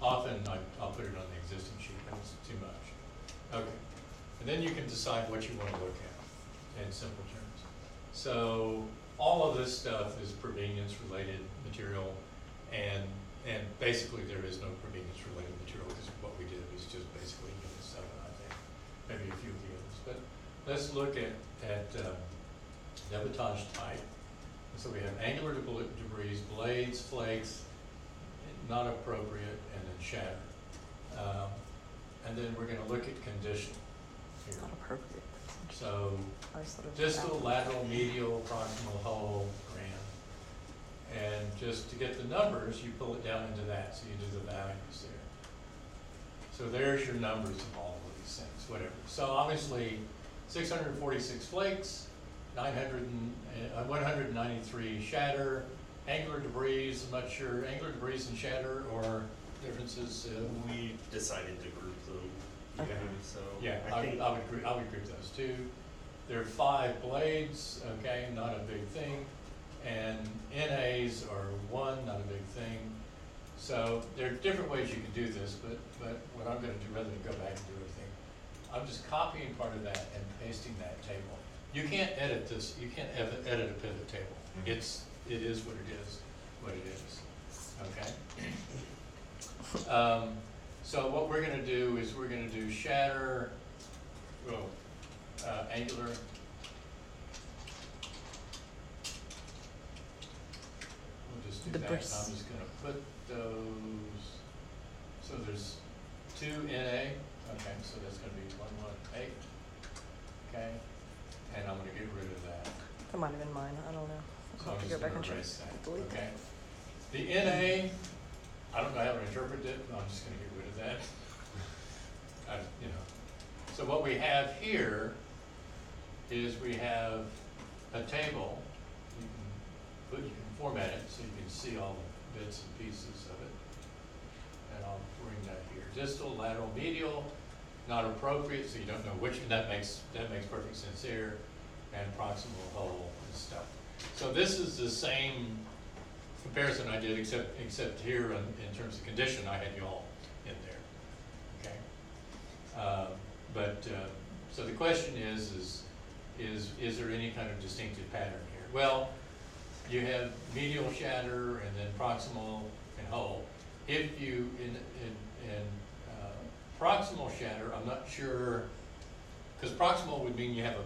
often I'll put it on the existing sheet, but it's too much. Okay, and then you can decide what you want to look at in simple terms. So all of this stuff is provenience-related material, and basically there is no provenience-related material because what we did was just basically unit 7, I think, maybe a few of the others. But let's look at debitage type. So we have angular debris, blades, flakes, not appropriate, and then shatter. And then we're going to look at condition here. Not appropriate. So distal, lateral, medial, proximal, whole, grand. And just to get the numbers, you pull it down into that, so you do the values there. So there's your numbers of all of these things, whatever. So obviously, 646 flakes, 193 shatter, angular debris, I'm not sure, angular debris and shatter or differences? We decided to group them. Okay. So Yeah, I think I would group those two. There are 5 blades, okay, not a big thing. And NAs are 1, not a big thing. So there are different ways you can do this, but what I'm gonna do, rather than go back and do everything, I'm just copying part of that and pasting that table. You can't edit this, you can't edit a pivot table. Mhm. It is what it is, okay? So what we're gonna do is we're gonna do shatter, well, angular. We'll just do that. Debris. I'm just gonna put those, so there's 2 NA, okay, so that's gonna be 118, okay? And I'm gonna get rid of that. That might have been mine. I don't know. So I'll I'm have to just go back gonna and check. erase that, Delete okay? The NA, I don't know how to interpret it, but I'm just gonna get rid of that. So what we have here is we have a table. You can format it so you can see all the bits and pieces of it. And I'll bring that here. Distal, lateral, medial, not appropriate, so you don't know which, and that makes perfect sense here. And proximal, whole, and stuff. So this is the same comparison I did, except here in terms of condition, I had you all in there, okay? So the question is there any kind of distinctive pattern here? Well, you have medial shatter and then proximal and whole. If you, in proximal shatter, I'm not sure, because proximal would mean you have a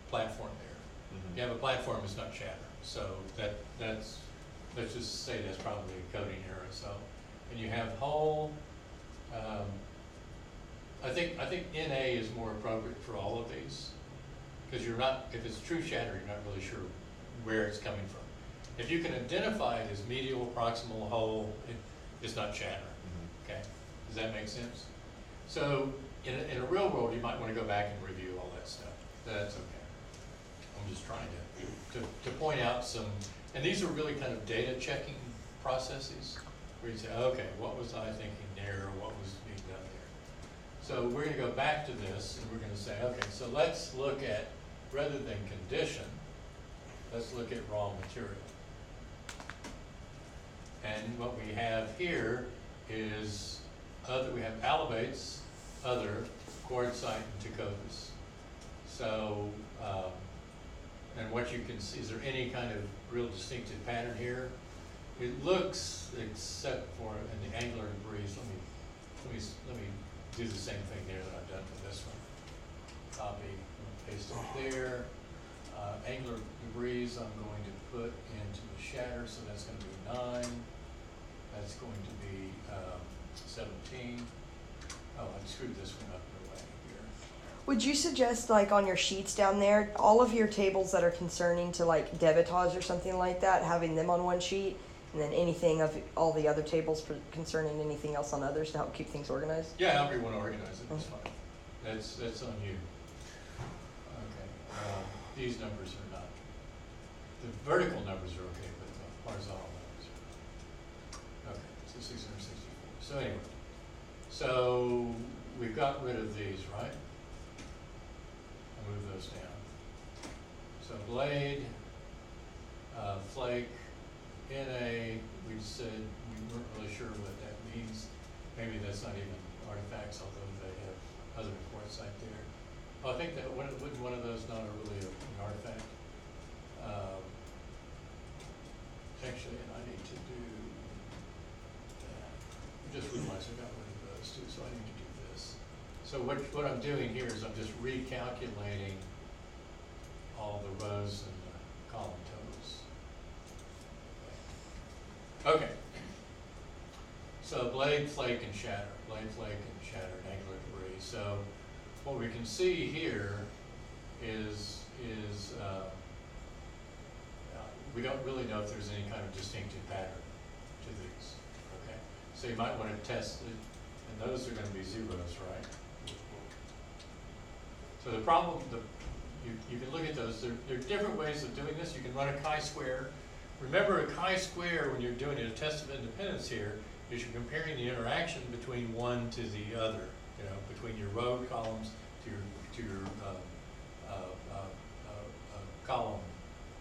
platform there. Mhm. You have a platform, it's not shatter. So that's, let's just say that's probably a coding error. So, and you have whole, I think NA is more appropriate for all of these, because you're not, if it's true shatter, you're not really sure where it's coming from. If you can identify it as medial, proximal, whole, it's not shatter. Mhm. Okay, does that make sense? So in a real world, you might want to go back and review all that stuff. That's okay. I'm just trying to point out some, and these are really kind of data checking processes where you say, okay, what was I thinking there, or what was being done there? So we're going to go back to this, and we're going to say, okay, so let's look at, rather than condition, let's look at raw material. And what we have here is we have elevates, other, quartzite, and Tecovas. So, and what you can see, is there any kind of real distinctive pattern here? It looks, except for in the angular debris, let me do the same thing there that I've done for this one. Copy, paste it there. Angular debris I'm going to put into the shatter, so that's going to be 9. That's going to be 17. Oh, I screwed this one up in a way here. Would you suggest, like, on your sheets down there, all of your tables that are concerning to, like, debitage or something like that, having them on one sheet, and then anything of all the other tables concerning anything else on others to help keep things organized? Yeah, however you want to organize it, that's fine. That's on you. Okay. These numbers are not. The vertical numbers are okay, but the horizontal numbers are not. Okay, so 664. So anyway, so we've got rid of these, right? I'll move those down. So blade, flake, NA, we said we weren't really sure what that means. that's not even artifacts, although they have other quartzite there. Oh, I think that, wouldn't one of those not really an artifact? Actually, and I need to do that. I just realized I got rid of those too, so I need to do this. So what I'm doing here is I'm just recalculating all the rows and the column toes. Okay. So blade, flake, and shatter. Blade, flake, and shatter, angular debris. So what we can see here is we don't really know if there's any kind of distinctive pattern to these. Okay. So you might want to test it, and those are going to be zeros, right? So the problem, you can look at those. There are different ways of doing this. You can run a chi-square. Remember, a chi-square, when you're doing a test of independence here, is you're comparing the interaction between one to the other. You know, between your row columns to your column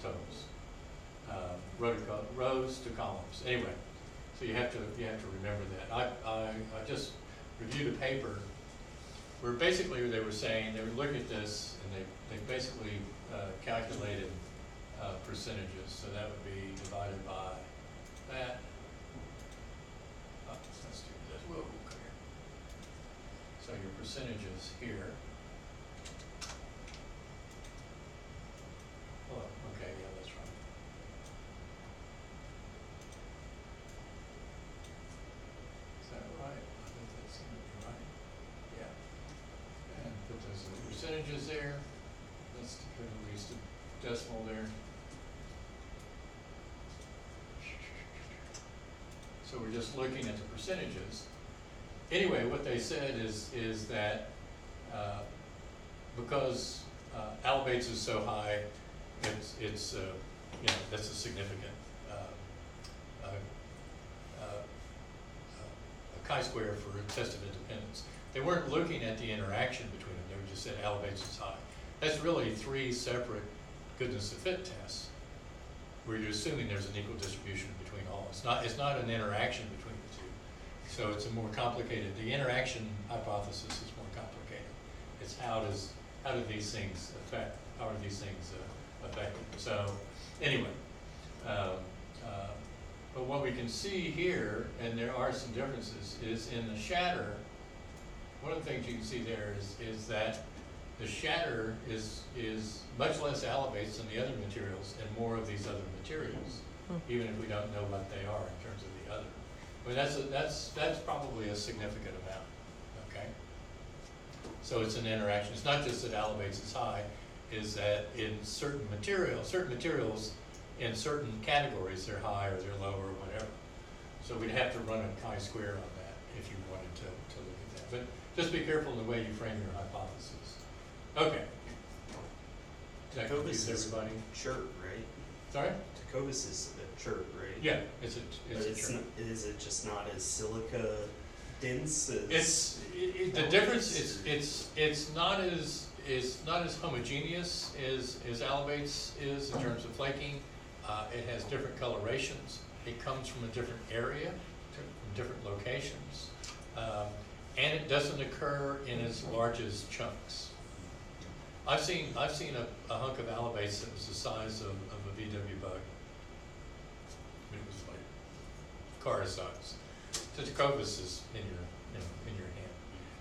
toes. Rows to columns. Anyway, so you have to remember that. I just reviewed a paper where basically they were saying they would look at this and they basically calculated percentages. So that would be divided by that. Let's do this. Whoa, come here. So your percentages here. Oh, okay, yeah, that's right. Is that right? I think that's right. Yeah. And put those percentages there. Let's put at least a decimal there. So we're just looking at the percentages. Anyway, what they said is that because Albates is so high, it's you know, that's a significant a chi-square for a test of independence. They weren't looking at the interaction between them. They were just said Albates is high. That's really 3 separate goodness of fit tests, where you're assuming there's an equal distribution between all. It's not an interaction between the two. So it's a more complicated, the interaction hypothesis is more complicated. It's how do these things affect, how are these things affected? So anyway, but what we can see here, and there are some differences, is in the shatter, one of the things you can see there is that the shatter is much less Albates than the other materials and more of these other materials, even if we don't know what they are in terms of the other. I mean, that's probably a significant amount, okay? So it's an interaction. It's not just that Albates is high, is that in certain materials in certain categories they're high or they're low or whatever. So we'd have to run a chi-square on that if you wanted to look at that. But just be careful in the way you frame your hypothesis. Okay. That confuse everybody? Chert, right? Sorry? Tecovas is a chert, right? Yeah, it's a chert. Is it just not as silica dense as the difference is it's not as homogeneous as Albates is in terms of flaking. It has different colorations. It comes from a different area, from different locations, and it doesn't occur in as large as chunks. I've seen a hunk of Albates that was the size of a VW bug. It was like car size. So Tecovas is in your hand.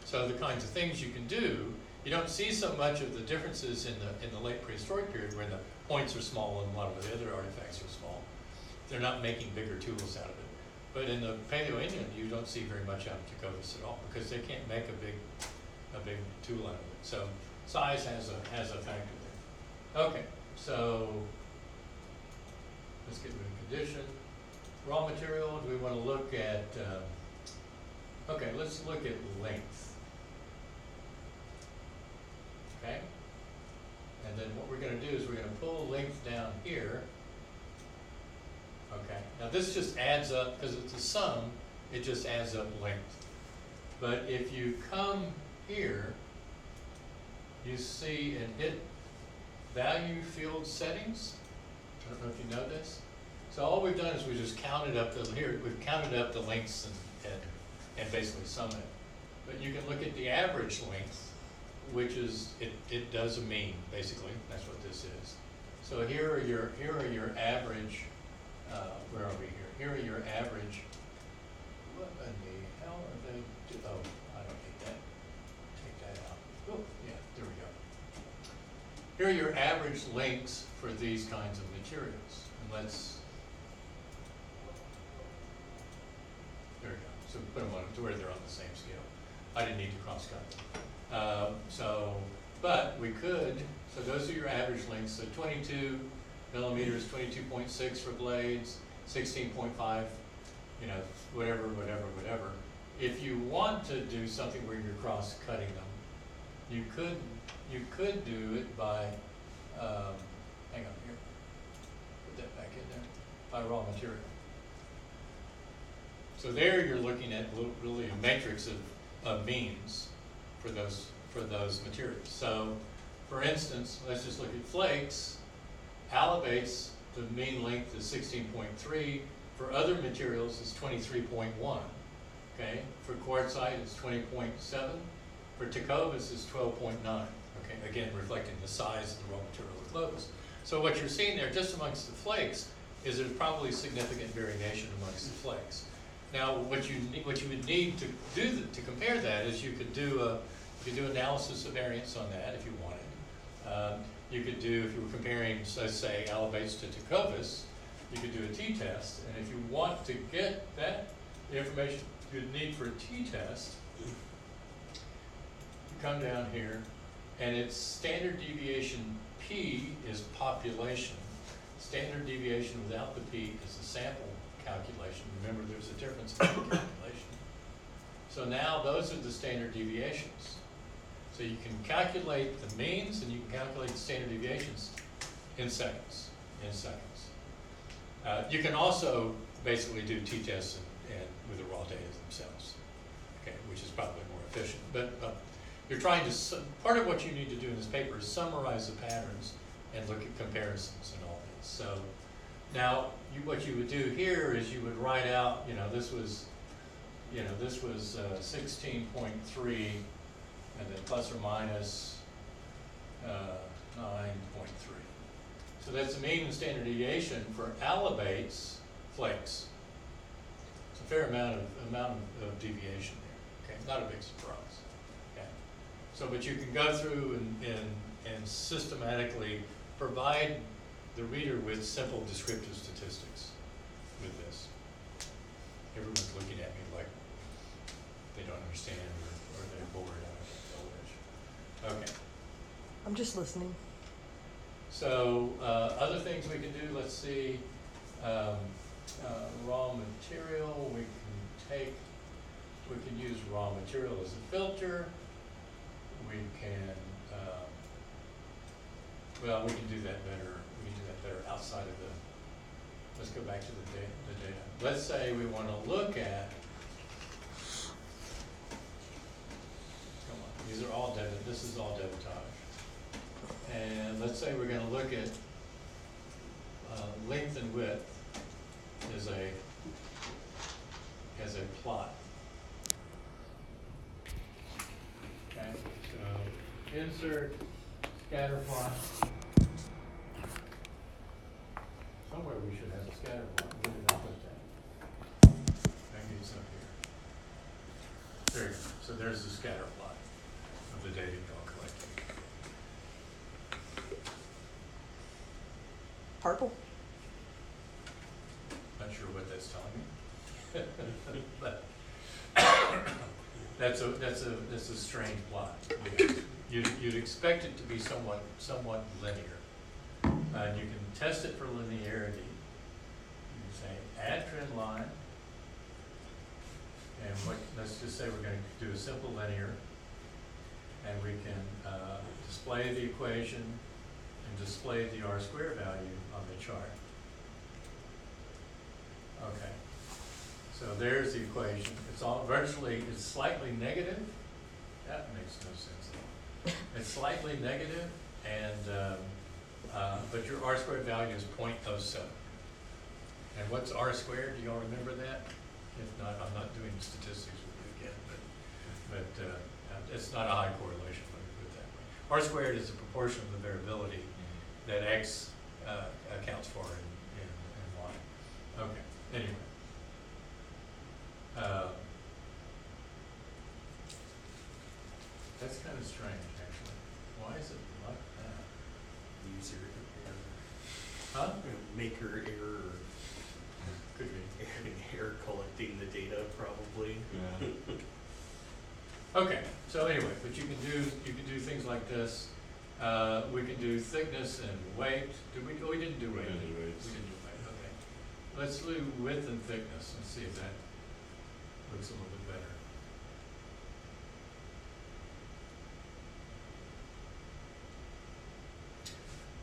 So the kinds of things you can do, you don't see so much of the differences in the late prehistoric period where the points are small and a lot of the other artifacts are small. They're not making bigger tools out of it. But in the Paleo-Indian, you don't see very much out of Tecovas at all because they can't make a big tool out of it. So size has a factor there. Okay, so let's get rid of condition. Raw material, do we want to look at, okay, let's look at length. Okay? And then what we're going to do is we're going to pull length down here. Okay, now this just adds up, because it's a sum, it just adds up length. But if you come here, you see and hit value field settings. I don't know if you know this. So all we've done is we just counted up we've counted up the lengths and basically sum it. But you can look at the average length, which is, it does a mean, basically, that's what this is. So here are your average, where are we here? Here are your average, what in the hell are they, oh, I don't need that, take that out. Oh, yeah, there we go. Here are your average lengths for these kinds of materials. And let's, there we go. So put them on to where they're on the same scale. I didn't need to cross cut them. But we could, so those are your average lengths. So 22 millimeters, 22.6 for blades, 16.5, you know, whatever. If you want to do something where you're cross cutting them, you could do it by, hang on here, put that back in there, by raw material. So there you're looking at really a matrix of means for those materials. So, for instance, let's just look at flakes. Alabates, the mean length is 16.3. For other materials, it's 23.1. Okay. For quartzite, it's 20.7. For Tecovas, it's 12.9. Okay. Again, reflecting the size of the raw material of clothes. So what you're seeing there, just amongst the flakes, is there's probably significant variation amongst the flakes. Now, what you would need to do to compare that is you could do analysis of variance on that if you wanted. You could do, if you were comparing, let's say, Alabates to Tecovas, you could do a t-test. And if you want to get that, the information you'd need for a t-test, you come down here, and its standard deviation P is population. Standard deviation without the P is the sample calculation. Remember, there's a difference in the calculation. So now those are the standard deviations. So you can calculate the means and you can calculate the standard deviations in seconds. You can also basically do t-tests and with the raw data themselves, okay, which is probably more efficient. But you're trying to, part of what you need to do in this paper is summarize the patterns and look at comparisons and all this. So now what you would do here is you would write out, this was 16.3 and then plus or minus 9.3. So that's the mean and standard deviation for Alabates flakes. It's a fair amount of deviation there. Okay, not a big surprise. Okay, so but you can go through and systematically provide the reader with simple descriptive statistics with this. Everyone's looking at me like they don't understand or they're bored. I don't know which. Okay. I'm just listening. So other things we can do, let's see, raw material, we can use raw material as a filter. We can, we can do that better. We can do that better outside of let's go back to the data. Let's say we want to look at, come on, these are all data, this is all debitage. And let's say we're going to look at length and width as a plot. Okay, so insert scatter plot. Somewhere we should have a scatter plot. Where did I put that? Maybe it's up here. There you go. So there's the scatter plot of the data you're all collecting. Purple. Not sure what that's telling me. But that's a strange plot. You'd expect it to be somewhat linear. And you can test it for linearity. You can say add trend line, and let's just say we're going to do a simple linear, and we can display the equation and display the R-square value on the chart. Okay, so there's the equation. It's slightly negative. That makes no sense at all. It's slightly negative, and but your R-squared value is 0.07. And what's R-squared? Do y'all remember that? If not, I'm not doing statistics with you. weekend, but it's not a high correlation, let me put it that way. R squared is a proportion of the variability that X accounts for in Y. Okay, anyway. That's kind of strange, actually. Why is it like that? User error. Huh? Maker error. Could be. Error collecting the data, probably. Yeah. Okay, so anyway, but you can do things like this. We can do thickness and weight. Did we? Oh, we didn't do weight. We didn't do weights. We didn't do weight. Okay. Let's do width and thickness and see if that looks a little bit better.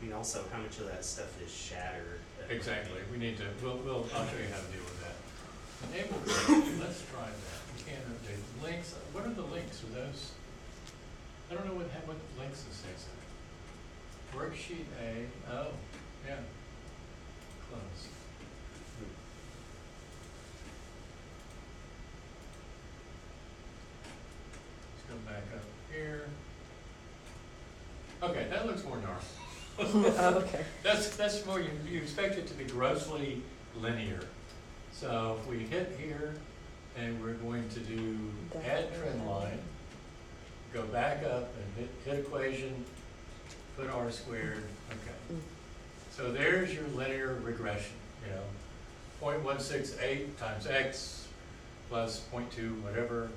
I mean, also, how much of that stuff is shattered? Exactly. We need to. I'll show you how to deal with that. Enable. Let's try that. We can't update links. What are the links? Are those? I don't know what links this says. Worksheet A. Oh, yeah. Close. Let's go back up here. Okay, that looks more normal. Oh, okay. That's more, you expect it to be grossly linear. So if we hit here, and we're going to do add trend line, go back up and hit equation, put R squared, okay. So there's your linear regression, 0.168 times X plus 0.2 whatever,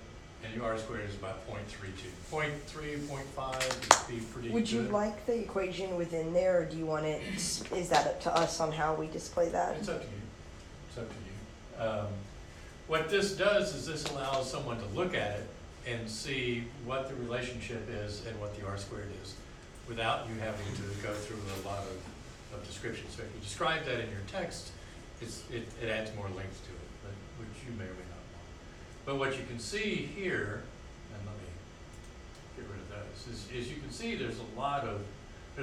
and your R squared is about 0.32. 0.3, 0.5 would be pretty good. Would you like the equation within there, or do you want it, is that up to us on how we display that? It's up to you. It's up to you. What this does is this allows someone to look at it and see what the relationship is and what the R squared is, without you having to go through a lot of description. So if you describe that in your text, it adds more length to it, which you may or may not want. But what you can see here, and let me get rid of those, is you can see there's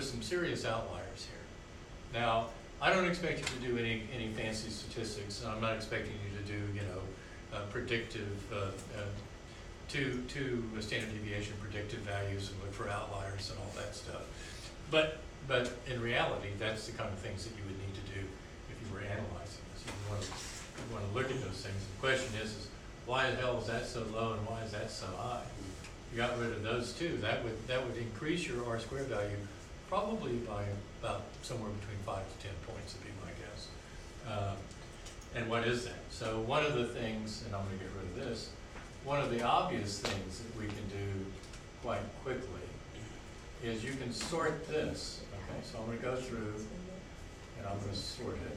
some serious outliers here. Now, I don't expect you to do any fancy statistics, and I'm not expecting you to do, predictive, two standard deviation predictive values and look for outliers and all that stuff. But in reality, that's the kind of things that you would need to do if you were analyzing this. You want to look at those things. The question is why the hell is that so low and why is that so high? You got rid of those two. That would increase your R squared value probably by about somewhere between 5 to 10 points would be my guess. And what is that? So one of the things, and I'm going to get rid of this, one of the obvious things that we can do quite quickly is you can sort this. Okay, so I'm going to go through and I'm going to sort it.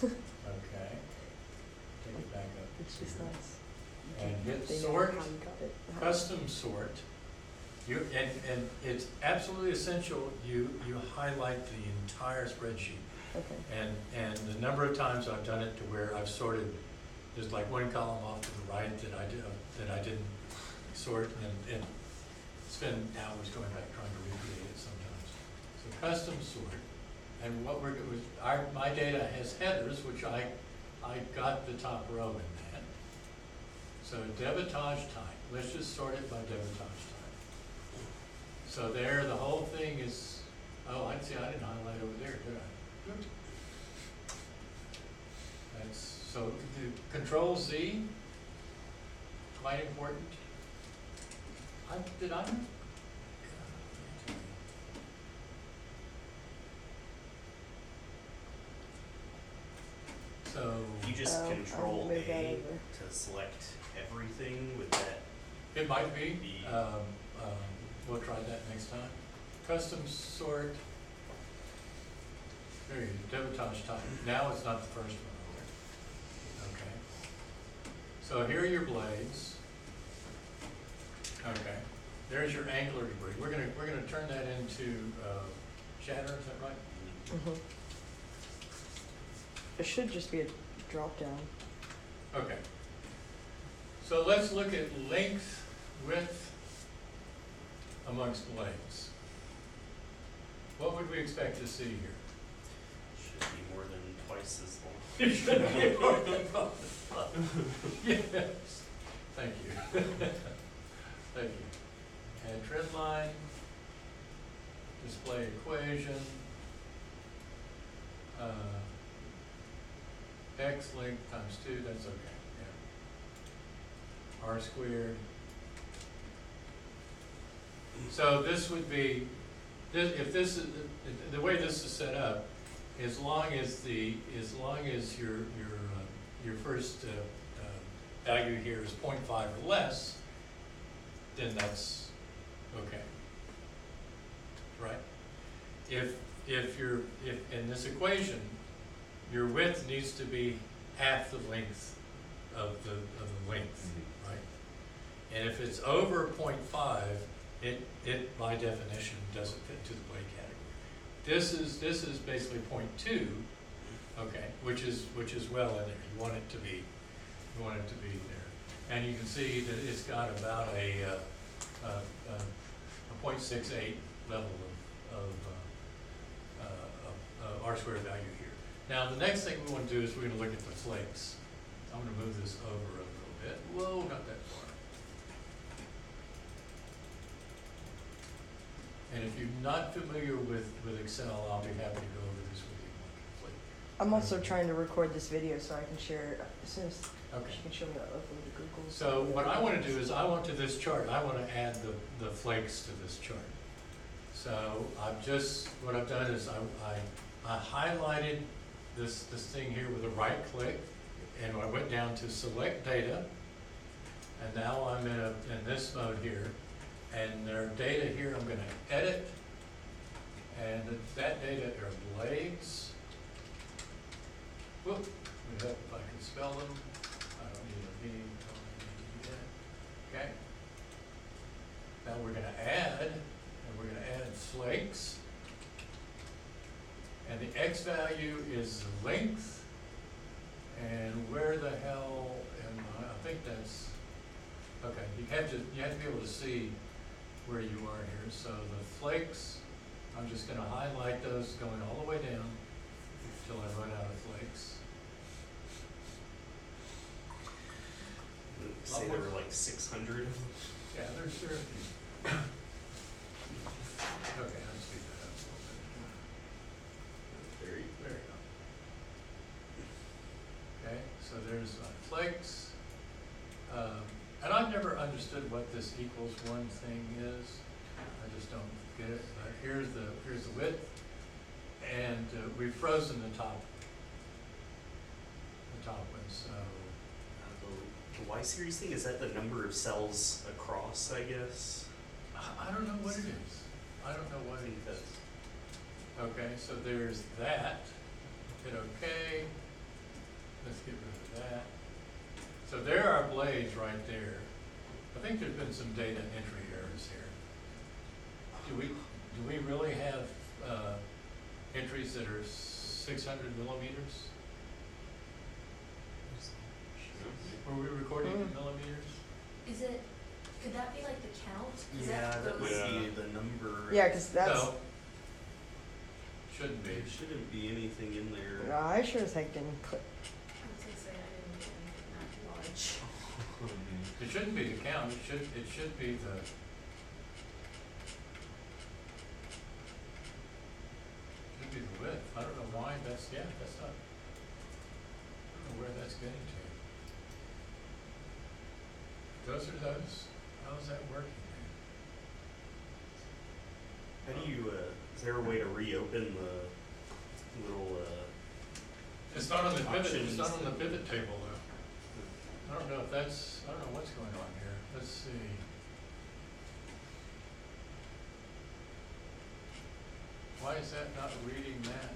Okay, take it back up. It's just nice. And hit They know sort, how you got it. custom sort. And it's absolutely essential you highlight the entire spreadsheet. Okay. And the number of times I've done it to where I've sorted, there's like one column off to the right that I didn't sort, and spend hours going back trying to recreate it sometimes. So custom sort, and what we're doing, my data has headers, which I got the top row in that. So debitage type, let's just sort it by debitage type. So there, the whole thing is, oh, I see, I didn't highlight over there, did I? Good. That's, so the Control Z, quite important. Did I? So If you just I'll Control move that A over. to select everything, would that it might be. be? We'll try that next time. Custom sort. There you go, debitage type. Now it's not the first one over. Okay. So here are your blades. Okay. There's your angular debris. We're gonna turn that into shatter. Is that right? Mm-hmm. It should just be a drop down. Okay. So let's look at length, width amongst blades. What would we expect to see here? Should be more than twice twice as long. You should be more than five. Yes, thank you. Thank you. And trend line, display equation, x length times 2, that's okay, yeah. R squared. So this would be, if this is, the way this is set up, as long as your first value here is 0.5 or less, then that's okay, right? If in this equation, your width needs to be half the length of the length, right? And if it's over 0.5, it by definition doesn't fit into the blade category. This is basically 0.2, okay, which is well in there. You want it to be there, and you can see that it's got about a 0.68 level of R squared value here. Now the next thing we want to do is we're going to look at the flakes. I'm going to move this over a little bit. Whoa, not that far. And if you're not familiar with Excel, I'll be happy to go over this with you more completely. I'm also trying to record this video so I can share it as soon as Okay. she can show me that upload to Google. So what I want to do is I want to this chart, I want to add the flakes to this chart. So what I've done is I highlighted this thing here with a right click, and I went down to select data, and now I'm in this mode here, and there are data here I'm going to edit, and that data are blades. Whoop, we hope if I can spell them. I don't need a V, okay. Now we're going to add flakes. And the X value is the length. And where the hell am I? I think that's, okay, you have to be able to see where you are here. So the flakes, I'm just going to highlight those going all the way down until I run out of flakes. Say there were like 600 of them. Yeah, there's sure a few. Okay, I'll speed that up a little bit. There you There you go. Okay, so there's flakes. And I've never understood what this equals 1 thing is. I just don't get it. But here's the width, and we've frozen the top one. So the Y series thing, is that the number of cells across, I guess? I don't know what it is. I don't know what I it think is. Okay, so there's that. Hit OK. Let's get rid of that. So there are blades right there. I think there's been some data entry errors here. Do we really have entries that are 600 millimeters? Were we recording in millimeters? Is it, could that be like the count? 'Cause Yeah, that goes- would Yeah. be the number. Yeah, because that's. No. Shouldn't be. There shouldn't be anything in there. No, I sure as heck didn't click. I was gonna say, I didn't get anything that large. It shouldn't be the count. It should be the. Should be the width. I don't know why that's not. I don't know where that's getting to. Those are those. How's that working? How do you, is there a way to reopen the little, It's not on the pivot. It's Options. not on the pivot table though. I don't know if that's. I don't know what's going on here. Let's see. Why is that not reading that?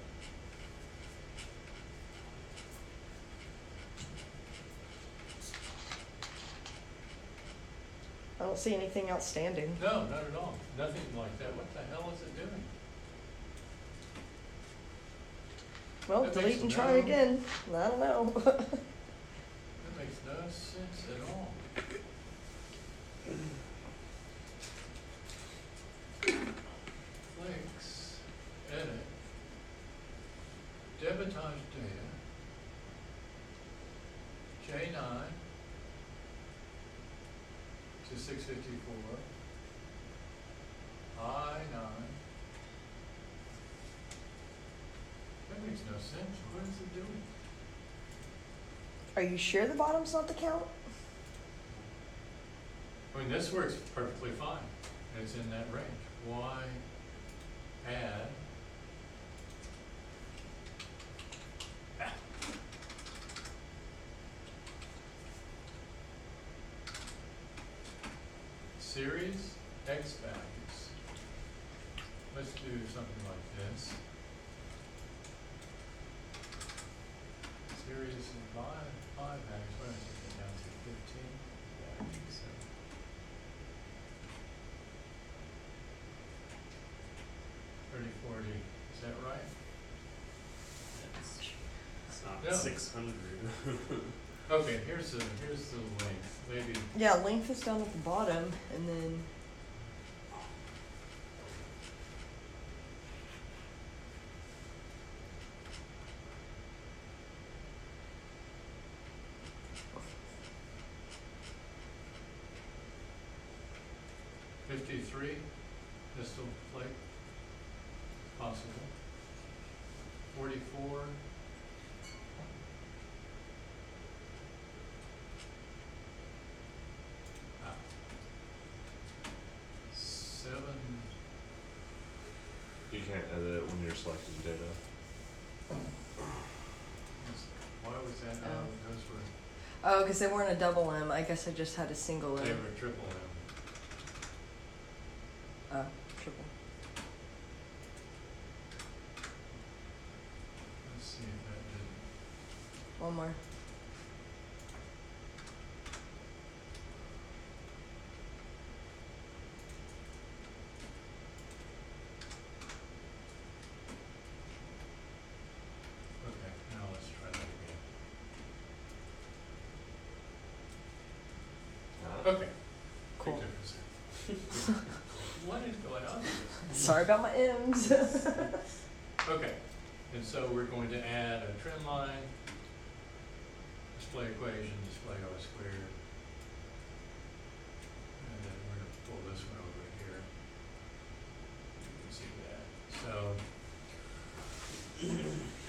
I don't see anything outstanding. No, not at all. Nothing like that. What the hell is it doing? Well, That delete makes and try no- again. I don't know. That makes no sense at all. Links, edit, debitage data. to 654. I9. That makes no sense. What is it doing? Are you sure the bottom's not the count? I mean, this works perfectly fine. It's in that range. Why add? Ah. Series X values. Let's do something like this. Series of five values. What did I take that down to? 15? Yeah, I think so. 30, 40. Is that right? It's not No. 600. Okay, here's the length. Maybe Yeah, length is down at the bottom, and then '53 pistol flake possible. 44. Ah. 7. You can't edit it when you're selecting data. Why was that? Oh. Those were oh, because they weren't a double M. I guess I just had a single M. they were triple M. Triple. Let's see if that did. One more. Okay, now let's try that again. Okay. Cool. Big difference there. What is going on with this? Sorry about my M's. Okay, and so we're going to add a trend line, display equation, display R squared. And then we're going to pull this one over here. You can see that. So,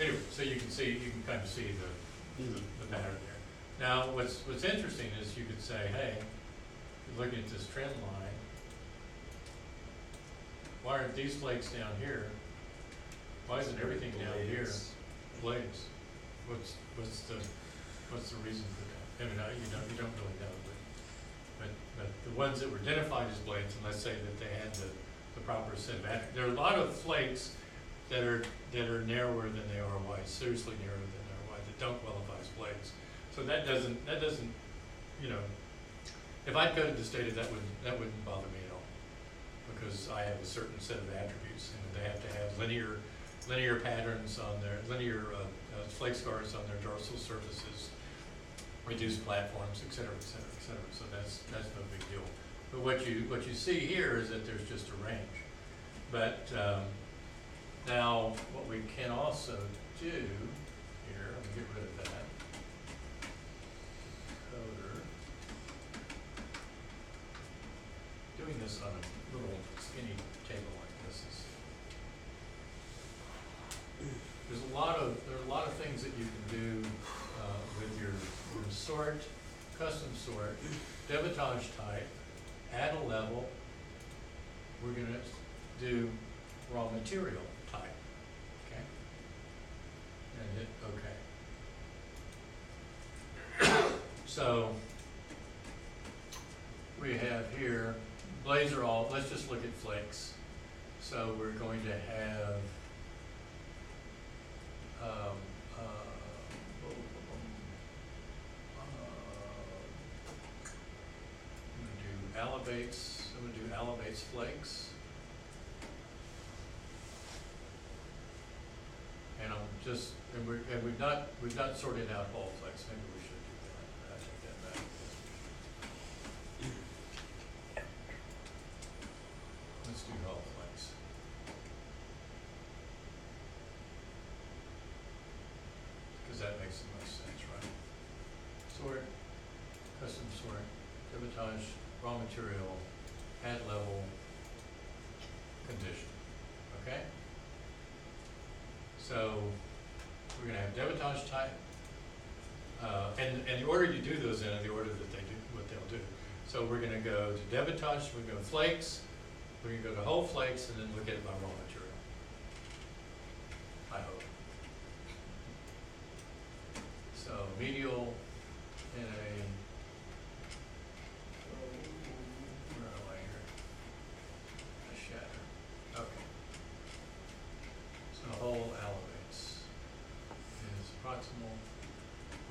anyway, so you can kind of see the pattern there. Now, what's interesting is you could say, hey, you're looking at this trend line. Why aren't these flakes down here? Why isn't everything down here blades? What's the reason for that? I mean, you don't really know, but the ones that were identified as blades, and let's say that they had the proper set of attributes. There are a lot of flakes that are narrower than they are wide, seriously narrower than they are wide, that don't qualify as blades. So that doesn't if I coded this data, that wouldn't bother me at all, because I have a certain set of attributes, and they have to have linear patterns on their linear flake scars on their dorsal surfaces, reduced platforms, et cetera, et cetera, et cetera. So that's no big deal. But what you see here is that there's just a range. But now what we can also do here, let me get rid of that. Coder. Doing this on a little skinny table like this is. There are a lot of things that you can do with your sort, custom sort, debitage type, add a level. We're going to do raw material type, okay? And hit OK. So we have here, blades are all, let's just look at flakes. So we're going to have I'm going to do elevates flakes. And we've not sorted out all flakes. Maybe we should do that. I take that back. Let's do all flakes. Because that makes the most sense, right? Sort, custom sort, debitage, raw material, pad level, condition, okay? So, we're gonna have debitage type, and the order you do those in, the order that they do, what they'll do. So we're gonna go to debitage, we're gonna go flakes, we're gonna go to whole flakes, and then look at it by raw material. I hope. So medial in a, where am I here? A shatter, okay. So whole elevates is proximal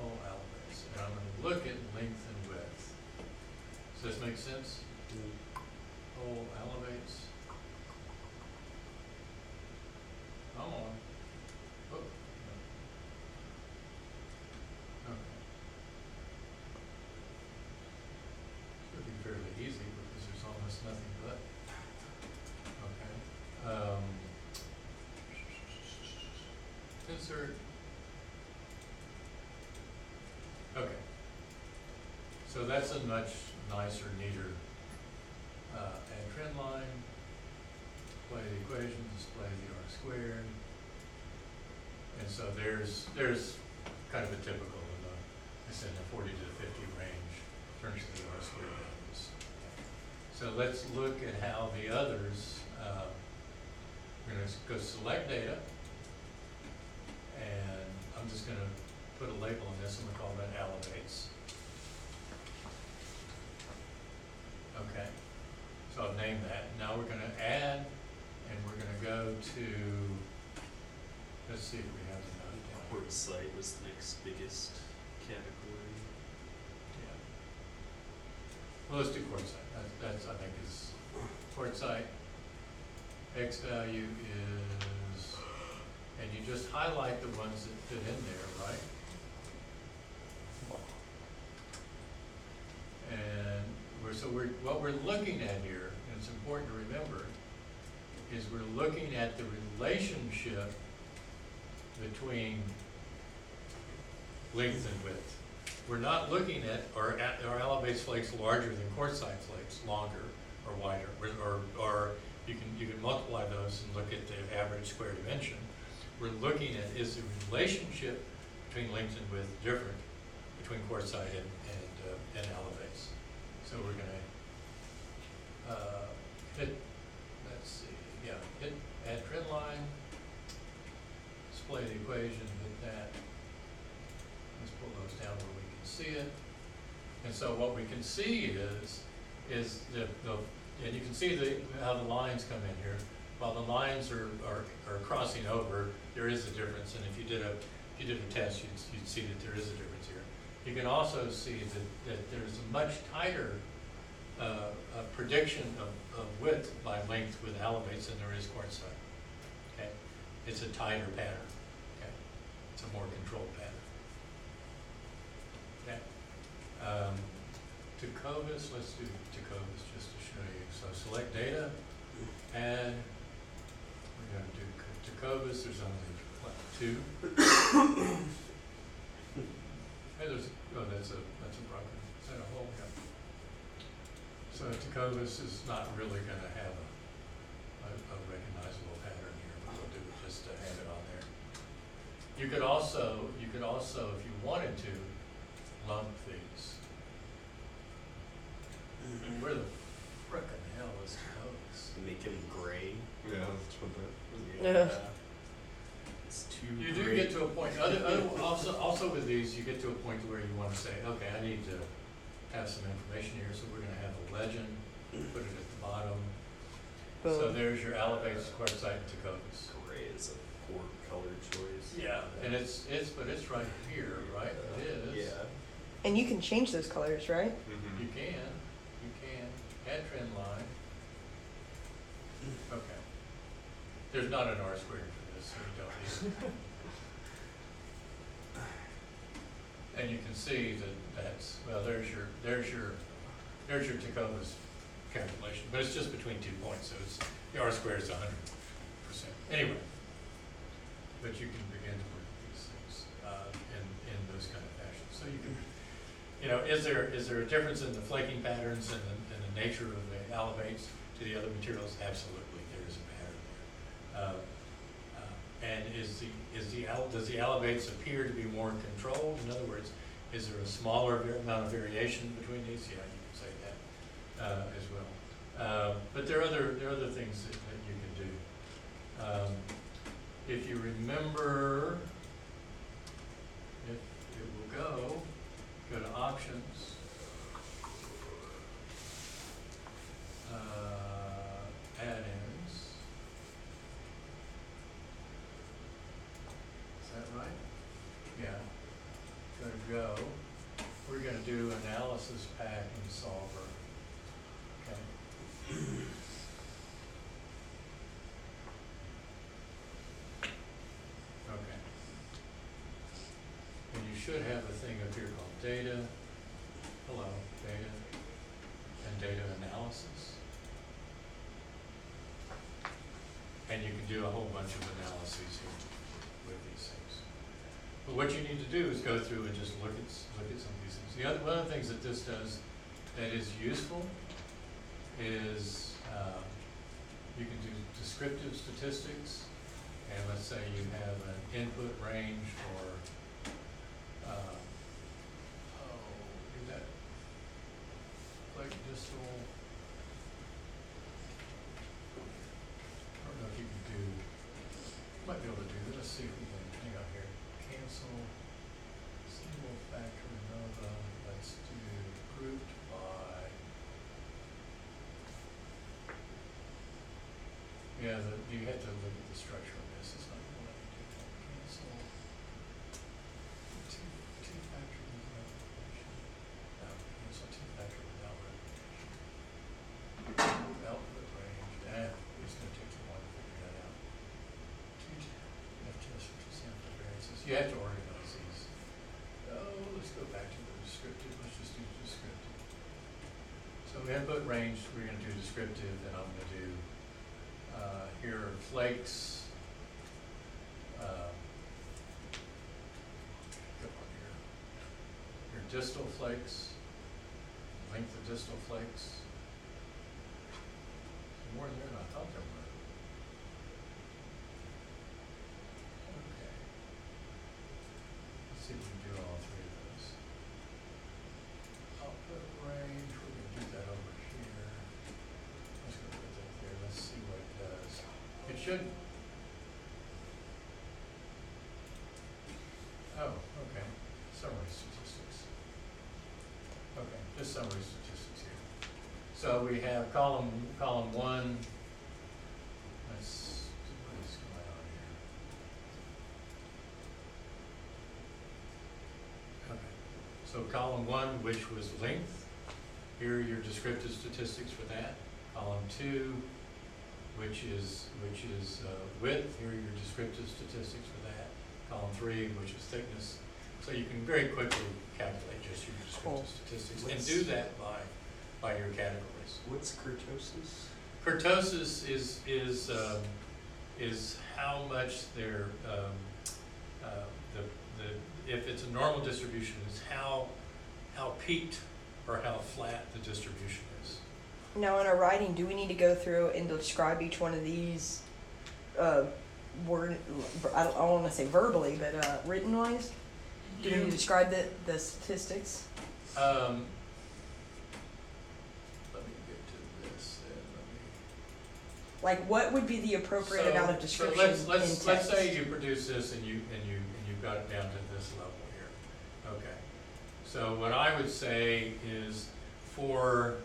whole elevates, and I'm gonna look at length and width. Does this make sense? Whole elevates. Come on. Oh, no. Okay. Should be fairly easy because there's almost nothing but. Okay. Insert. Okay. So that's a much nicer, neater add trend line, display the equation, display the R squared. And so there's kind of a typical of the, it's in the 40 to the 50 range in terms of the R squared values. So let's look at how the others, we're going to go select data, and I'm just going to put a label on this, and we'll call that elevates. Okay, so I've named that. Now we're going to add, and we're going to go to, let's see if we have the note down. Port site was the next biggest category. Yeah. Well, let's do quartzite. That's I think is quartzite. X value is, and you just highlight the ones that fit in there, right? And what we're looking at here, and it's important to remember, is we're looking at the relationship between length and width. We're not looking at our elevates flakes larger than quartzite flakes, longer or wider, or you can multiply those and look at the average square dimension. We're looking at, is the relationship between length and width different between quartzite and elevates. So we're gonna hit, let's see, yeah, hit add trend line, display the equation, hit that. Let's pull those down where we can see it. And so what we can see is and you can see how the lines come in here. While the lines are crossing over, there is a difference. And if you did a test, you'd see that there is a difference here. You can also see that there's a much tighter prediction of width by length with elevates than there is quartzite. Okay, it's a tighter pattern. Okay, it's a more controlled pattern. Okay. Tecovas, let's do Tecovas just to show you. So select data, and we're going to do Tecovas. There's only two. Hey, that's a broken. Is that a hole? Yeah. So Tecovas is not really going to have a recognizable pattern here, but we'll do it just to have it on there. You could also, if you wanted to, lump these. Where the frickin' hell is Tecovas? Make him gray. Yeah, that's what that. Yeah. It's too You do gray. get to a point, also with these, you get to a point where you want to say, okay, I need to have some information here, so we're going to have a legend, put it at the bottom. So Boom. there's your elevates, quartzite, and Tecovas. Gray is a poor color choice. Yeah, and it's right here, right? It is. Yeah. And you can change those colors, right? You can, add trend line. Okay. There's not an R squared for this, so you don't need it. And you can see that's, well, there's your Tecovas calculation, but it's just between 2 points, so it's, the R squared is 100%. Anyway, but you can begin to work with these things in those kind of fashions. So you can, you know, is there a difference in the flaking patterns and the nature of the elevates to the other materials? Absolutely, there is a pattern there. And does the elevates appear to be more controlled? In other words, is there a smaller amount of variation between these? Yeah, you can say that as well. But there are other things that you can do. If you remember, if it will go to options, add-ins. Is that right? Yeah. Go. We're going to do analysis pack and solver. Okay. Okay. And you should have a thing up here called data. Hello, data. And data analysis. And you can do a whole bunch of analyses here with these things. But what you need to do is go through and just look at some of these things. One of the things that this does that is useful is you can do descriptive statistics, and let's say you have an input range for like distal. I don't know if you can do. You might be able to do this. Let's see if we can. Hang on here. Cancel single factor ANOVA. Let's do grouped by. Yeah, you have to look at the structure of this. It's not going to let you do that. Cancel two factor without repetition. No, cancel two factor without repetition. Output range. It's going to take you a while to figure that out. FTS for sample variances. You have to organize these. Oh, let's go back to the descriptive. Let's just do descriptive. So input range, we're going to do descriptive, and I'm going to do here are flakes. Go on here. Your distal flakes, length of distal flakes. More in there than I thought there were. Okay. Let's see if we can do all three of those. Output range, we're going to do that over here. Let's go put that there. Let's see what it does. It should. Oh, okay. Summary statistics. Okay, just summary statistics here. So we have column one. Let's see what is going on here. Okay. So column one, which was length. Here are your descriptive statistics for that. Column two, which is width. Here are your descriptive statistics for that. Column three, which is thickness. So you can very quickly calculate just your descriptive statistics and do that by your categories. What's kurtosis? Kurtosis is how much their if it's a normal distribution, is how peaked or how flat the distribution is. Now, in our writing, do we need to go through and describe each one of these word? I don't want to say verbally, but written wise. Do we need to describe the statistics? Let me get to this. Like, what would be the appropriate amount of description So in text? let's say you produce this and you've got it down to this level here. Okay. So what I would say is for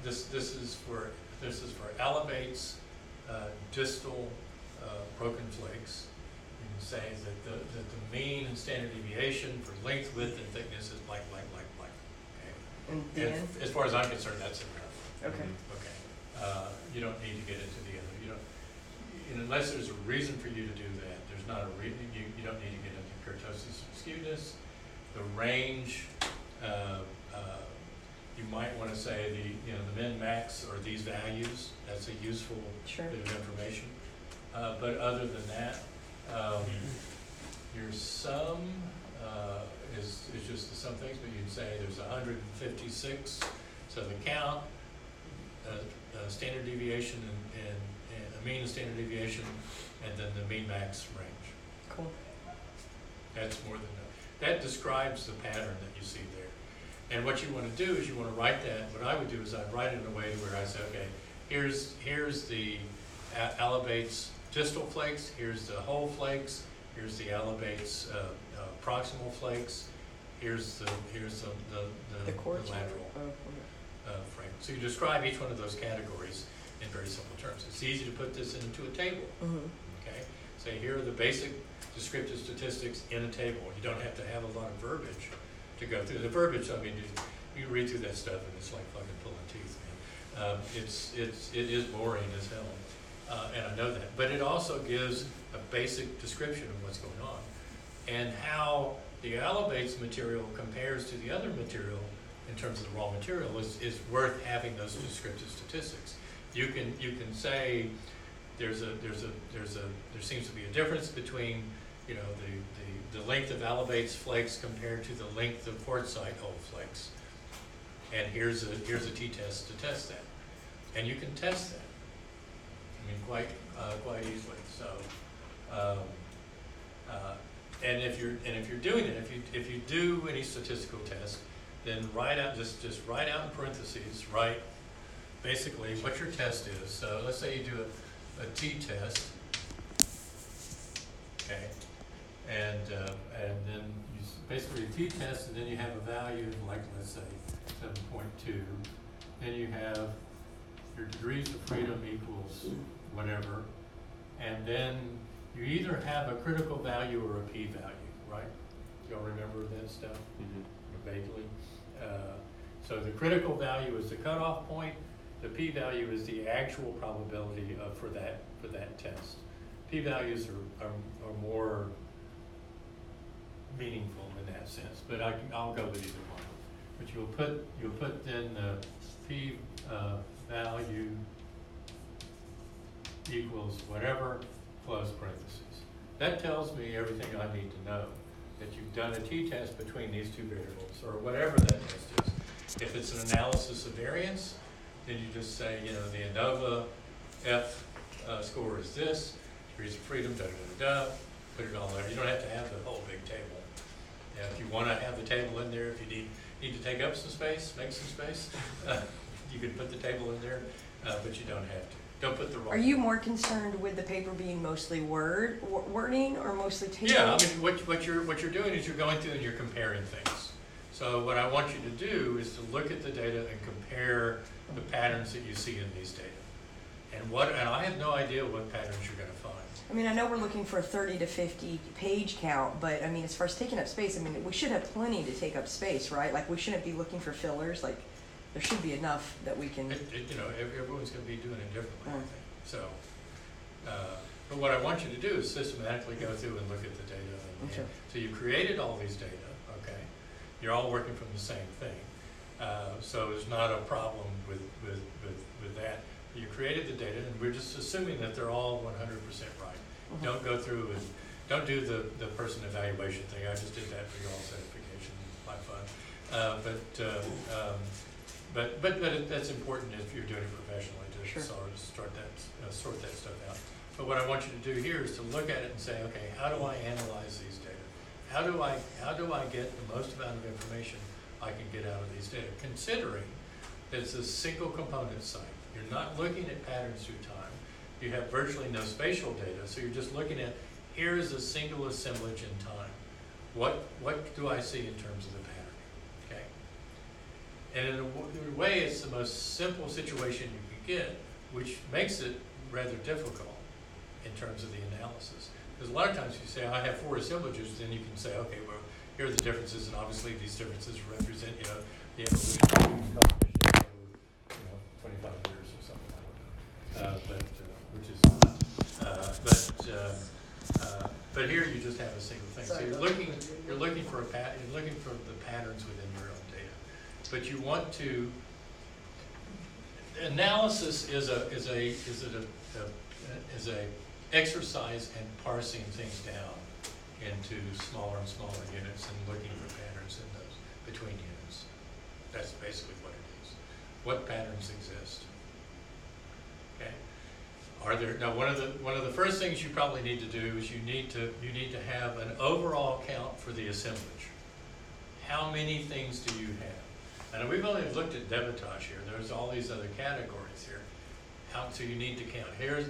this is for elevates, distal broken flakes. You can say that the mean and standard deviation for length, width, and thickness is blank. Okay. And then? And as far as I'm concerned, that's enough. Okay. Okay. You don't need to get into the other. Unless there's a reason for you to do that. There's not a reason. You don't need to get into kurtosis or skewness. The range. You might want to say the min max or these values. That's a useful bit of information. But other than that, your sum. is just some things, but you'd say there's 156, so the count, standard deviation and a mean and standard deviation, and then the mean max range. Cool. That's more than enough. That describes the pattern that you see there. And what you want to do is you want to write that. What I would do is I'd write it in a way where I say, okay, here's the Alabates distal flakes, here's the whole flakes, here's the Alabates proximal flakes, here's the lateral frame. So you describe each one of those categories in very simple terms. It's easy to put this into a table. Okay, say here are the basic descriptive statistics in a table. You don't have to have a lot of verbiage to go through. The verbiage, I mean, you read through that stuff and it's like fucking pulling teeth, man. It is boring as hell, and I know that. But it also gives a basic description of what's going on and how the Alabates material compares to the other material in terms of the raw material is worth having those descriptive statistics. You can say there seems to be a difference between, you know, the length of Alabates flakes compared to the length of quartzite hole flakes. And here's a t-test to test that. And you can test that. I mean, quite easily. So, and if you're doing it, if you do any statistical test, then write out just write out in parentheses, write basically what your test is. So let's say you do a t-test, okay, and then you basically a t-test, and then you have a value like, let's say 7.2. Then you have your degrees of freedom equals whatever, and then you either have a critical value or a p-value, right? Y'all remember that stuff? Vaguely. So the critical value is the cutoff point. The p-value is the actual probability for that test. P-values are more meaningful in that sense, but I'll go with either one. But you'll put then the p-value equals whatever, close parentheses. That tells me everything I need to know, that you've done a t-test between these two variables, or whatever that test is. If it's an analysis of variance, then you just say, you know, the ANOVA F score is this, degrees of freedom, put it all there. You don't have to have the whole big table. Yeah, if you want to have the table in there, if you need to take up some space, make some space, you can put the table in there, but you don't have to. Don't put the wrong. Are you more concerned with the paper being mostly wording or mostly table? Yeah, I mean, what you're doing is you're going through and you're comparing things. So what I want you to do is to look at the data and compare the patterns that you see in these data. And I have no idea what patterns you're going to find. I mean, I know we're looking for a 30 to 50 page count, but I mean, as far as taking up space, I mean, we should have plenty to take up space, right? Like, we shouldn't be looking for fillers. Like, there should be enough that we can. You know, everyone's going to be doing it differently, I think. So, but what I want you to do is systematically go through and look at the data. And so you created all these data, okay? You're all working from the same thing. So there's not a problem with that. You created the data, and we're just assuming that they're all 100% right. Don't go through and don't do the person evaluation thing. I just did that for your all certification. It's my fun. But that's important if you're doing it professionally to sort that stuff out. But what I want you to do here is to look at it and say, okay, how do I analyze these data? How do I get the most amount of information I can get out of these data? Considering that it's a single component site. You're not looking at patterns through time. You have virtually no spatial data, so you're just looking at, here is a single assemblage in time. What do I see in terms of the pattern? Okay. And in a way, it's the most simple situation you can get, which makes it rather difficult in terms of the analysis. Because a lot of times you say, I have 4 assemblages, then you can say, okay, well, here are the differences, and obviously these differences represent, you know, the evolution of 25 years or something, I don't know. But here you just have a single thing. So you're looking for the patterns within your own data. But you want to, analysis is a exercise in parsing things down into smaller and smaller units and looking for patterns in those between units. That's basically what it is. What patterns exist? Okay. Are there now one of the first things you probably need to do is you need to have an overall count for the assemblage. How many things do you have? And we've only looked at debitage here. There's all these other categories here. So you need to count. Here's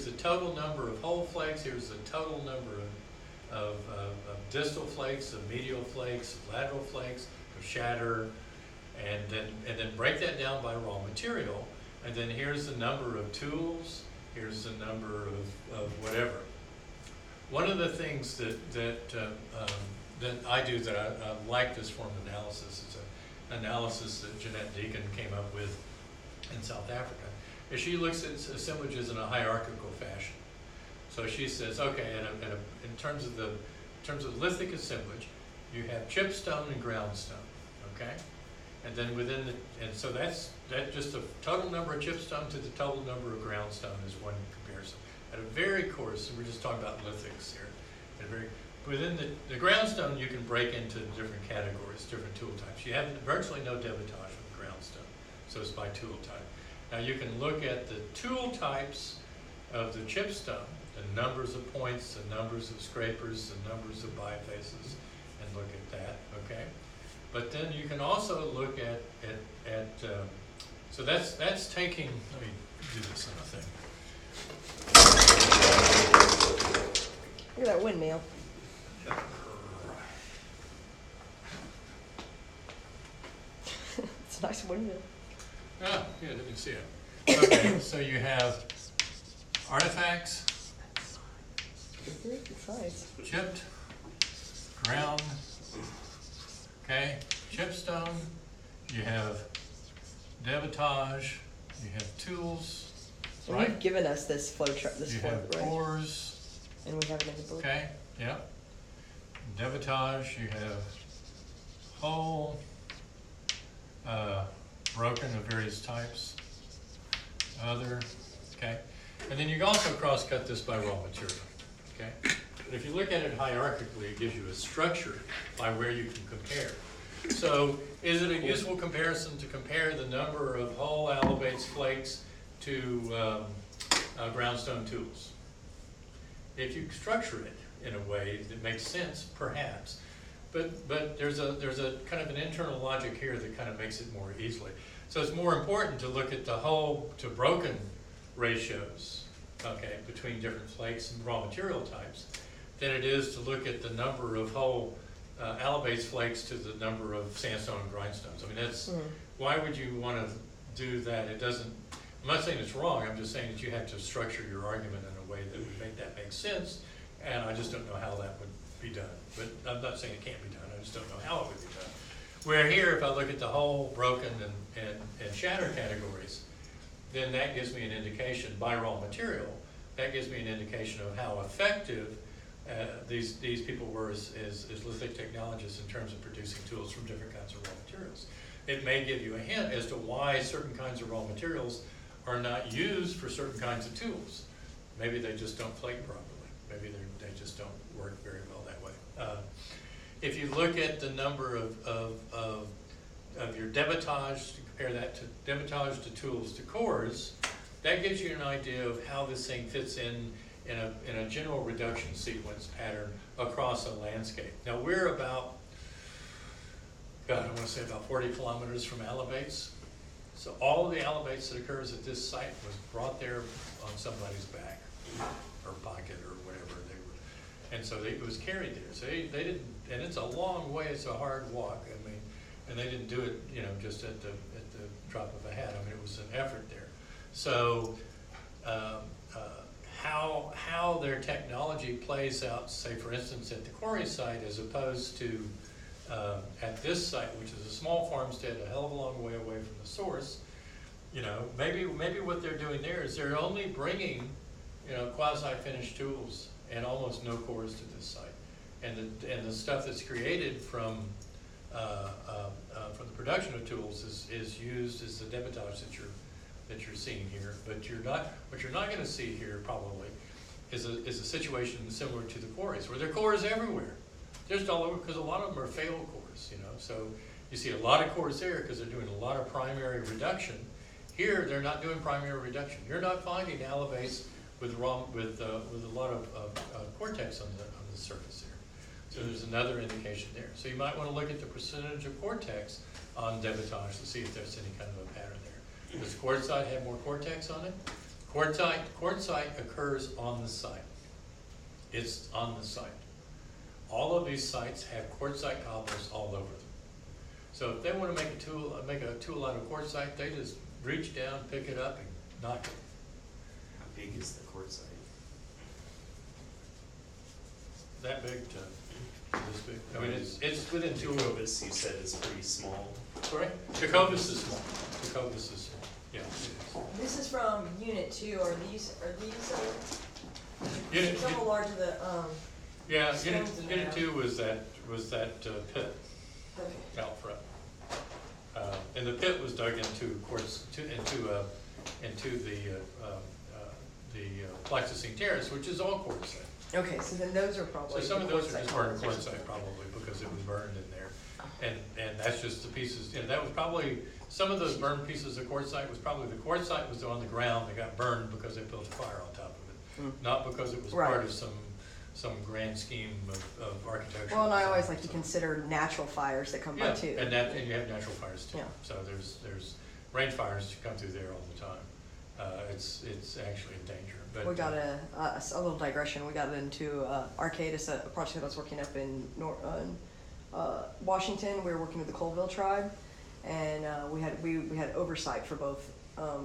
the total number of whole flakes. Here's the total number of distal flakes, of medial flakes, of lateral flakes, of shatter, and then break that down by raw material. And then here's the number of tools. Here's the number of whatever. One of the things that I do that I like this form of analysis is an analysis that Jeanette Deacon came up with in South Africa. Is she looks at assemblages in a hierarchical fashion. So she says, okay, in terms of lithic assemblage, you have chipstone and groundstone, okay? And then so that's just the total number of chipstone to the total number of groundstone is one comparison. At a very coarse, and we're just talking about lithics here, within the groundstone you can break into different categories, different tool types. You have virtually no debitage with groundstone, so it's by tool type. Now you can look at the tool types of the chipstone, the numbers of points, the numbers of scrapers, the numbers of bifaces, and look at that, okay? But then you can also look at so that's taking, let me do this other thing. Look at that windmill. It's a nice windmill. Ah, yeah, didn't see it. Okay, so you have artifacts, Nice. chipped, ground, okay, chipstone, you have debitage, you have tools, And right? you've given us this flow chart, this You flow, have right? cores, And we have it in the book. okay, yeah. Debitage, you have whole, broken of various types, other, okay? And then you can also cross-cut this by raw material, okay? But if you look at it hierarchically, it gives you a structure by where you can compare. So is it a useful comparison to compare the number of whole elevates flakes to groundstone tools? If you structure it in a way that makes sense, perhaps. But there's a kind of an internal logic here that kind of makes it more easily. So it's more important to look at the whole to broken ratios, okay, between different flakes and raw material types, than it is to look at the number of whole alabase flakes to the number of sandstone and grindstones. I mean, that's, why would you want to do that? It doesn't, I'm not saying it's wrong, I'm just saying that you have to structure your argument in a way that would make that make sense, and I just don't know how that would be done. But I'm not saying it can't be done, I just don't know how it would be done. Where here, if I look at the whole, broken, and shatter categories, then that gives me an indication by raw material, that gives me an indication of how effective these people were as lithic technologists in terms of producing tools from different kinds of raw materials. It may give you a hint as to why certain kinds of raw materials are not used for certain kinds of tools. Maybe they just don't flake properly. Maybe they just don't work very well that way. If you look at the number of your debitage, to compare that to debitage to tools to cores, that gives you an idea of how this thing fits in a general reduction sequence pattern across a landscape. Now we're about, God, I want to say about 40 kilometers from elevates. So all of the elevates that occurs at this site was brought there on somebody's back or pocket or whatever they were. And so it was carried there. So they didn't, and it's a long way, it's a hard walk. I mean, and they didn't do it, you know, just at the drop of a hat. I mean, it was an effort there. So how their technology plays out, say for instance at the quarry site as opposed to at this site, which is a small farmstead a hell of a long way away from the source, you know, maybe what they're doing there is they're only bringing, you know, quasi-finished tools and almost no cores to this site, and the stuff that's created from the production of tools is used as the debitage that you're seeing here. But what you're not going to see here probably is a situation similar to the quarries, where there are cores everywhere. Just all over, because a lot of them are failed cores, you know, so you see a lot of cores there because they're doing a lot of primary reduction. Here, they're not doing primary reduction. You're not finding alabates with a lot of cortex on the surface there. So there's another indication there. So you might want to look at the percentage of cortex on debitage to see if there's any kind of a pattern there. Does quartzite have more cortex on it? Quartzite occurs on the site. It's on the site. All of these sites have quartzite cobblers all over them. So if they want to make a tool out of quartzite, they just reach down, pick it up, and knock it. How big is the quartzite? That big to this big. I mean, it's within two of Jacobus, you said, is pretty small. Sorry? Jacobus is small. Jacobus is small. Yeah, it is. This is from Unit 2. Are these Unit- some of the larger Yeah, Stones in unit there. 2 was that pit okay. out front. And the pit was dug into the Pleistocene terrace, which is all quartzite. Okay, so then those are probably. So some of the those are just burned cobblers or quartzite something. probably because it was burned in there. And that's just the pieces, you know, that was probably, some of those burned pieces of quartzite was probably, the quartzite was on the ground that got burned because they built a fire on top of it. Not because it was Right. part of some grand scheme of architecture. Well, and I always like to consider natural fires that come by too. And you have natural fires too. Yeah. So there's range fires that come through there all the time. It's actually a danger. But We got a little digression. We got into Arcadis, a project that I was working up in Washington. We were working with the Colville tribe, and we had oversight for both.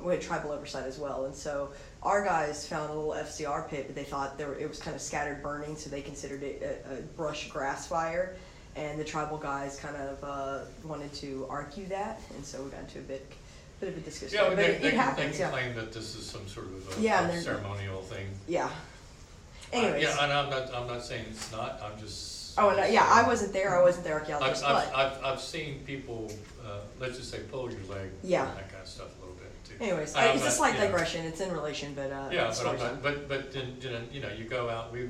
We had tribal oversight as well, and so our guys found a little FCR pit, but they thought it was kind of scattered burning, so they considered it a brush grass fire, and the tribal guys kind of wanted to argue that, and so we got into a bit of a discussion. yeah, but they it happens. can Yeah. claim that this is some sort of Yeah, a and ceremonial thing. Yeah. Anyways. Yeah, and I'm not saying it's not. I'm just. Oh, and yeah, I wasn't there. I wasn't the archaeologist, but I've seen people, let's just say, pull your leg. Yeah. And that kind of stuff a little bit too. anyways, And I'm it's a not- slight you know, digression. It's in relation, but Yeah, but story I'm time. not, but then, you know, you go out, we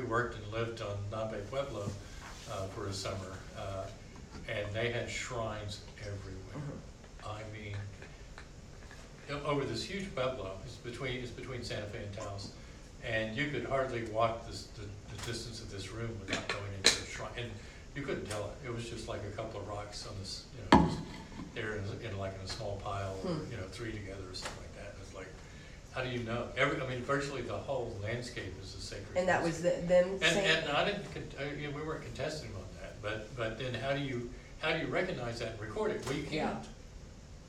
worked and lived on Nabe Pueblo, for a summer, and they had shrines everywhere. I mean, over this huge pueblo, it's between Santa Fe and Taos, and you could hardly walk the distance of this room without going into a shrine, and you couldn't tell it. It was just like a couple of rocks on this, you know, just there in a small pile, or, you know, three together or something like that. It's like, how do you know? Virtually the whole landscape is a sacred. And that was landscape. them saying. And I didn't, you know, we weren't contesting on that, but then how do you recognize that and record it? Well, you can't.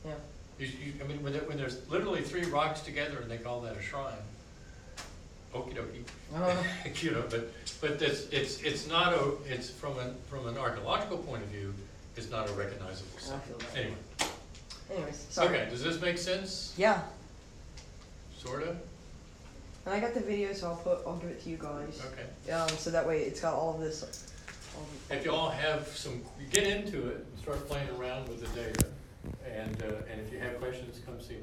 Yeah. I mean, when there's literally three rocks together and they call that a shrine, okie dokie. You know, but it's not it's from an archaeological point of view, it's not a recognizable I site. feel that. Anyway. Anyways, sorry. Okay, does this make sense? Yeah. Sort of? And I got the video, so I'll give it to you guys. Okay. So that way it's got all of this. If you all have you get into it and start playing around with the data, and if you have questions, come see me.